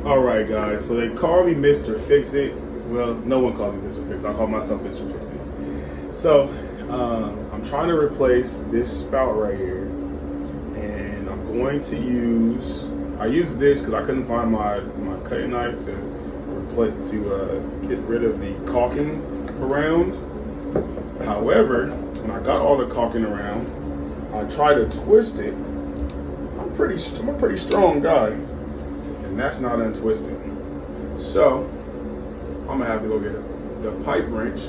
All right, guys. So they call me Mr. Fix-It. Well, no one calls me Mr. Fix-It. I call myself Mr. Fix-It. So I'm trying to replace this spout right here, and I'm going to use. I used this because I couldn't find my cutting knife to get rid of the caulking around. However, when I got all the caulking around, I tried to twist it. I'm a pretty strong guy, and that's not untwisted. So I'm gonna have to go get the pipe wrench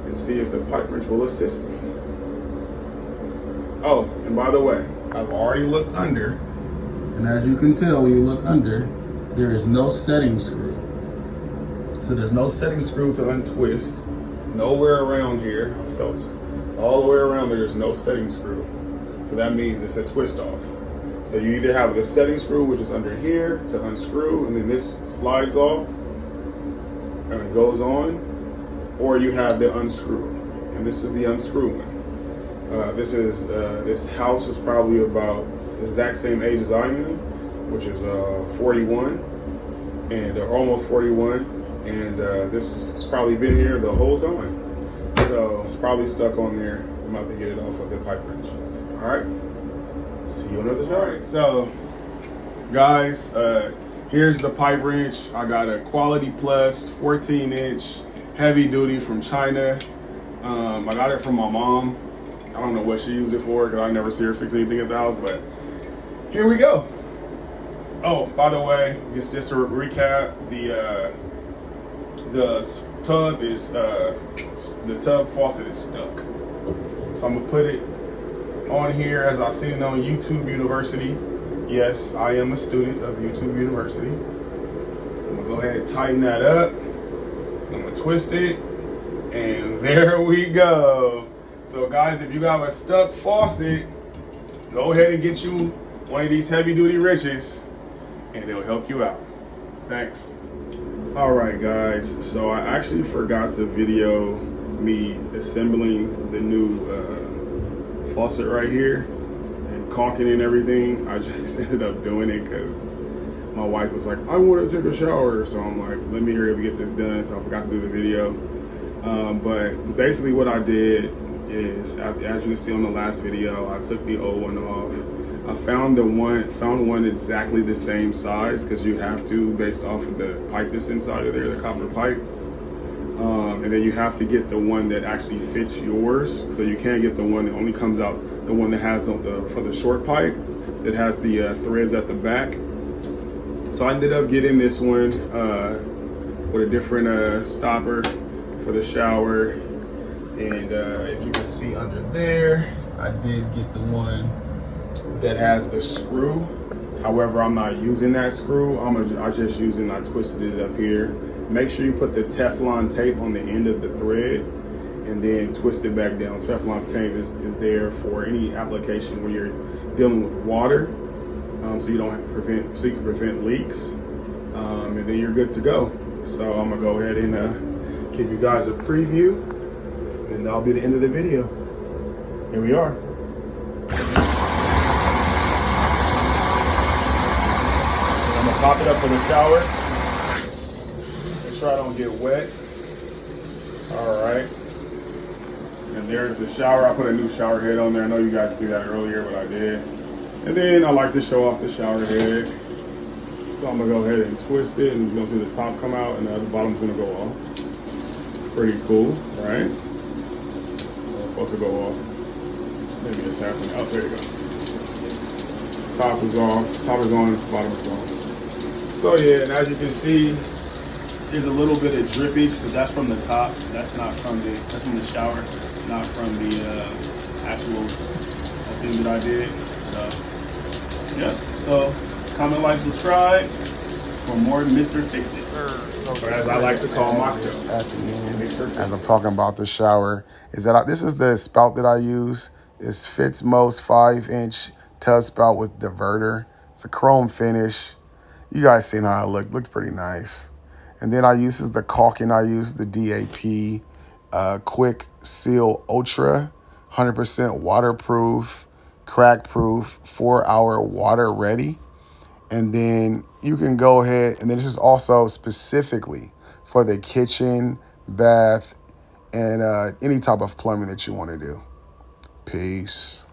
and see if the pipe wrench will assist me. Oh, and by the way, I've already looked under, and as you can tell when you look under, there is no setting screw. So there's no setting screw to untwist. Nowhere around here, I felt all the way around there's no setting screw. So that means it's a twist off. So you either have the setting screw, which is under here, to unscrew, and then this slides off and goes on, or you have the unscrew, and this is the unscrew one. This house is probably about the exact same age as I am, which is 41, and almost 41, and this has probably been here the whole time. So it's probably stuck on there. I'm about to get it off of the pipe wrench. All right. See you on the other side. So, guys, here's the pipe wrench. I got a Quality Plus 14-inch heavy duty from China. I got it from my mom. I don't know what she used it for because I never see her fix anything at the house, but here we go. Oh, by the way, just to recap, the tub faucet is stuck. So I'm gonna put it on here as I seen it on YouTube University. Yes, I am a student of YouTube University. I'm gonna go ahead and tighten that up. I'm gonna twist it, and there we go. So guys, if you got a stuck faucet, go ahead and get you one of these heavy duty wrenches, and they'll help you out. Thanks. All right, guys. So I actually forgot to video me assembling the new faucet right here and caulking and everything. I just ended up doing it because my wife was like, I want to take a shower. So I'm like, let me hurry up and get this done. So I forgot to do the video. But basically what I did is, as you can see on the last video, I took the old one off. I found one exactly the same size, because you have to, based off of the pipe that's inside of there, the copper pipe. And then you have to get the one that actually fits yours. So you can't get the one that only comes out, the one that has for the short pipe, that has the threads at the back. So I ended up getting this one with a different stopper for the shower. And if you can see under there, I did get the one that has the screw. However, I'm not using that screw. I twisted it up here. Make sure you put the Teflon tape on the end of the thread and then twist it back down. Teflon tape is there for any application where you're dealing with water, so you can prevent leaks, and then you're good to go. So I'm gonna go ahead and give you guys a preview, and that'll be the end of the video. Here we are. I'm gonna pop it up for the shower. Make sure I don't get wet. All right. And there's the shower. I put a new shower head on there. I know you guys see that earlier, but I did. And then I like to show off the shower head. So I'm gonna go ahead and twist it, and you're gonna see the top come out, and the bottom's gonna go off. Pretty cool, right? It's supposed to go off. Maybe it's happening. Oh, there you go. Top is off. Top is on. Bottom is on. So yeah, and as you can see, there's a little bit of drippage, but that's from the top. That's from the shower, not from the actual thing that I did. So yeah. So comment, like, subscribe for more Mr. Fix-It, or as I like to call myself. At the end, as I'm talking about the shower, is that this is the spout that I use. It's Fitzmo's 5-inch tub spout with diverter. It's a chrome finish. You guys seen how it looked pretty nice. And then I use the caulking. I use the DAP Quick Seal Ultra, 100% waterproof, crack proof, 4-hour water ready. And then you can go ahead, and then this is also specifically for the kitchen, bath, and any type of plumbing that you want to do. Peace.